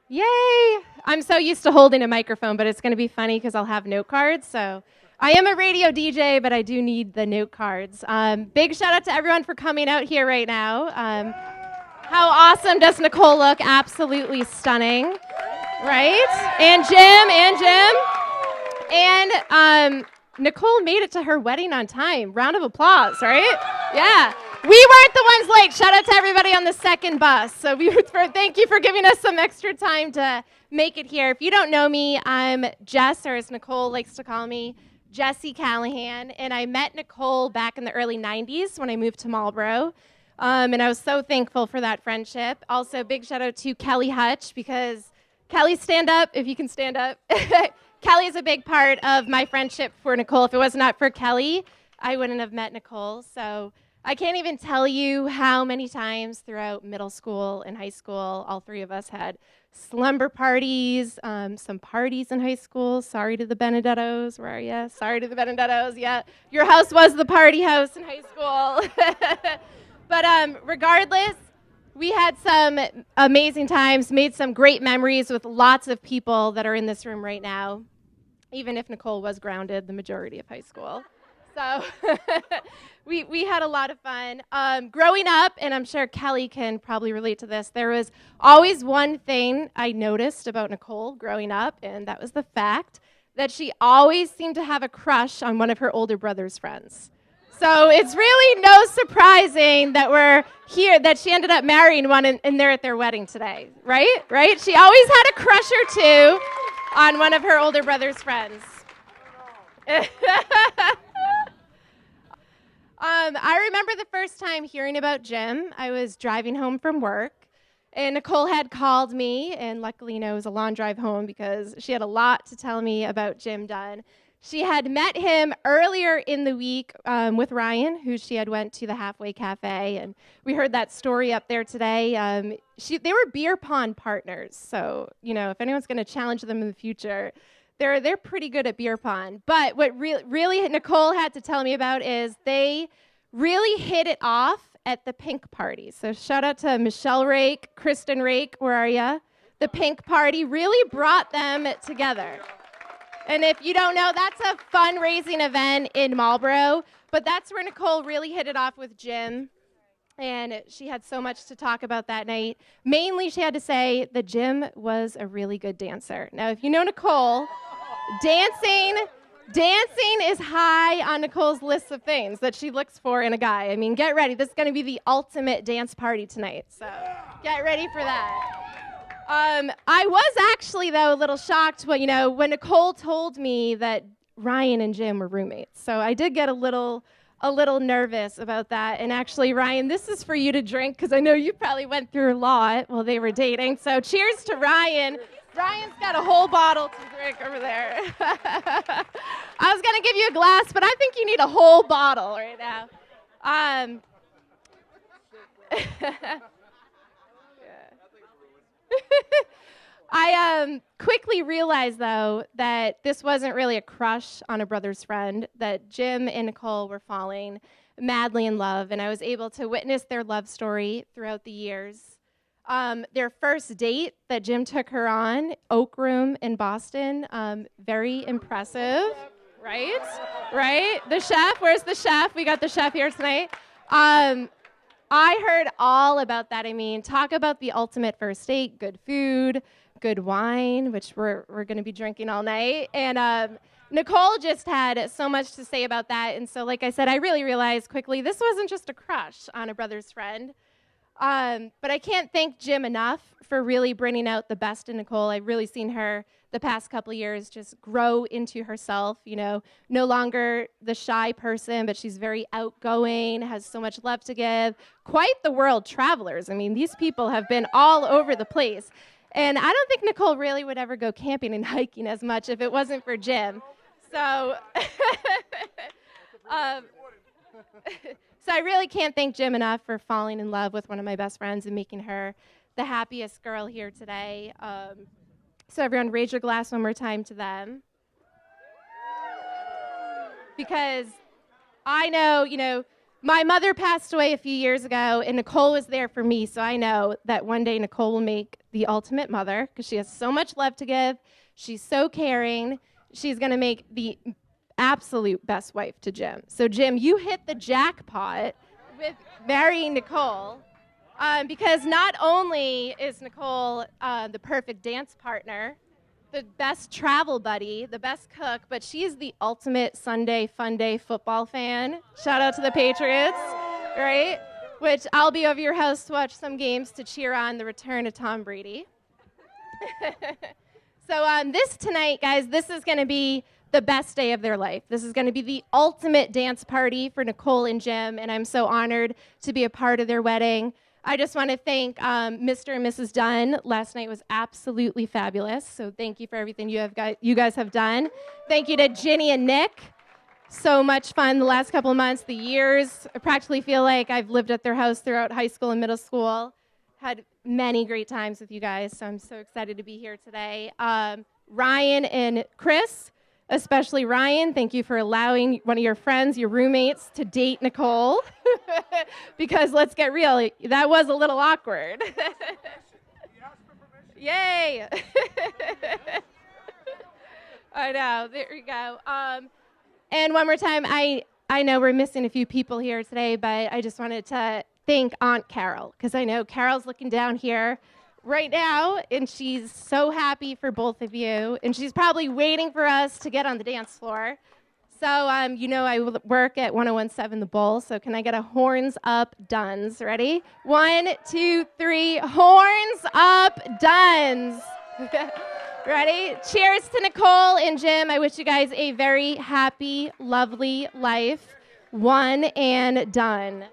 Yay! I'm so used to holding a microphone, but it's going to be funny because I'll have note cards. So I am a radio DJ, but I do need the note cards. Big shout out to everyone for coming out here right now. How awesome does Nicole look? Absolutely stunning, right? And Nicole made it to her wedding on time. Round of applause, right? Yeah. We weren't the ones late. Shout out to everybody on the second bus. So thank you for giving us some extra time to make it here. If you don't know me, I'm Jess, or as Nicole likes to call me, Jessie Callahan. And I met Nicole back in the early 90s when I moved to Marlborough. And I was so thankful for that friendship. Also, big shout out to Kelly Hutch, because Kelly, stand up if you can stand up. Kelly is a big part of my friendship for Nicole. If it was not for Kelly, I wouldn't have met Nicole. So I can't even tell you how many times throughout middle school and high school, all three of us had slumber parties, some parties in high school. Sorry to the Benedettos. Where are you? Sorry to the Benedettos. Yeah, your house was the party house in high school. But regardless, we had some amazing times, made some great memories with lots of people that are in this room right now, even if Nicole was grounded the majority of high school. So we had a lot of fun. Growing up, and I'm sure Kelly can probably relate to this, there was always one thing I noticed about Nicole growing up, and that was the fact that she always seemed to have a crush on one of her older brother's friends. So it's really no surprising that we're here, that she ended up marrying one and they're at their wedding today, right? Right? She always had a crush or two on one of her older brother's friends. I remember the first time hearing about Jim. I was driving home from work, and Nicole had called me, and luckily, it was a long drive home because she had a lot to tell me about Jim Dunn. She had met him earlier in the week with Ryan, who she had went to the Halfway Cafe, and we heard that story up there today. They were beer pong partners, so if anyone's going to challenge them in the future, they're pretty good at beer pong. But what really Nicole had to tell me about is they really hit it off at the Pink Party. So shout out to Michelle Rake, Kristen Rake, where are ya? The Pink Party really brought them together. And if you don't know, that's a fundraising event in Marlborough, but that's where Nicole really hit it off with Jim, and she had so much to talk about that night. Mainly, she had to say that Jim was a really good dancer. Now, if you know Nicole, dancing is high on Nicole's list of things that she looks for in a guy. I mean, get ready. This is going to be the ultimate dance party tonight, so get ready for that. I was actually, though, a little shocked when Nicole told me that Ryan and Jim were roommates. So I did get a little nervous about that. And actually, Ryan, this is for you to drink because I know you probably went through a lot while they were dating. So cheers to Ryan. Ryan's got a whole bottle to drink over there. I was going to give you a glass, but I think you need a whole bottle right now. I quickly realized, though, that this wasn't really a crush on a brother's friend, that Jim and Nicole were falling madly in love, and I was able to witness their love story throughout the years. Their first date that Jim took her on, Oak Room in Boston, very impressive, right? Right? The chef, where's the chef? We got the chef here tonight. I heard all about that. I mean, talk about the ultimate first date, good food, good wine, which we're going to be drinking all night. And Nicole just had so much to say about that. And so, like I said, I really realized quickly this wasn't just a crush on a brother's friend. But I can't thank Jim enough for really bringing out the best in Nicole. I've really seen her the past couple of years just grow into herself, no longer the shy person, but she's very outgoing, has so much love to give. Quite the world travelers. I mean, these people have been all over the place. And I don't think Nicole really would ever go camping and hiking as much if it wasn't for Jim. So, so I really can't thank Jim enough for falling in love with one of my best friends and making her the happiest girl here today. So everyone, raise your glass one more time to them. Because I know, My mother passed away a few years ago, and Nicole was there for me, so I know that one day Nicole will make the ultimate mother because she has so much love to give. She's so caring. She's going to make the absolute best wife to Jim. So, Jim, you hit the jackpot with marrying Nicole because not only is Nicole the perfect dance partner, the best travel buddy, the best cook, but she's the ultimate Sunday fun day football fan. Shout out to the Patriots, right? Which I'll be over your house to watch some games to cheer on the return of Tom Brady. So this tonight, guys, this is going to be the best day of their life. This is going to be the ultimate dance party for Nicole and Jim, and I'm so honored to be a part of their wedding. I just want to thank Mr. and Mrs. Dunn. Last night was absolutely fabulous, so thank you for everything you guys have done. Thank you to Ginny and Nick. So much fun the last couple of months, the years. I practically feel like I've lived at their house throughout high school and middle school. Had many great times with you guys, so I'm so excited to be here today. Ryan and Chris, especially Ryan, thank you for allowing one of your friends, your roommates, to date Nicole. Because let's get real, that was a little awkward. Yay! I know, there we go. And one more time, I know we're missing a few people here today, but I just wanted to thank Aunt Carol, because I know Carol's looking down here right now, and she's so happy for both of you, and she's probably waiting for us to get on the dance floor. So, you know, I work at 1017 The Bull, so can I get a horns up Duns? Ready? 1, 2, 3, horns up Duns. Ready? Cheers to Nicole and Jim. I wish you guys a very happy, lovely life. One and done.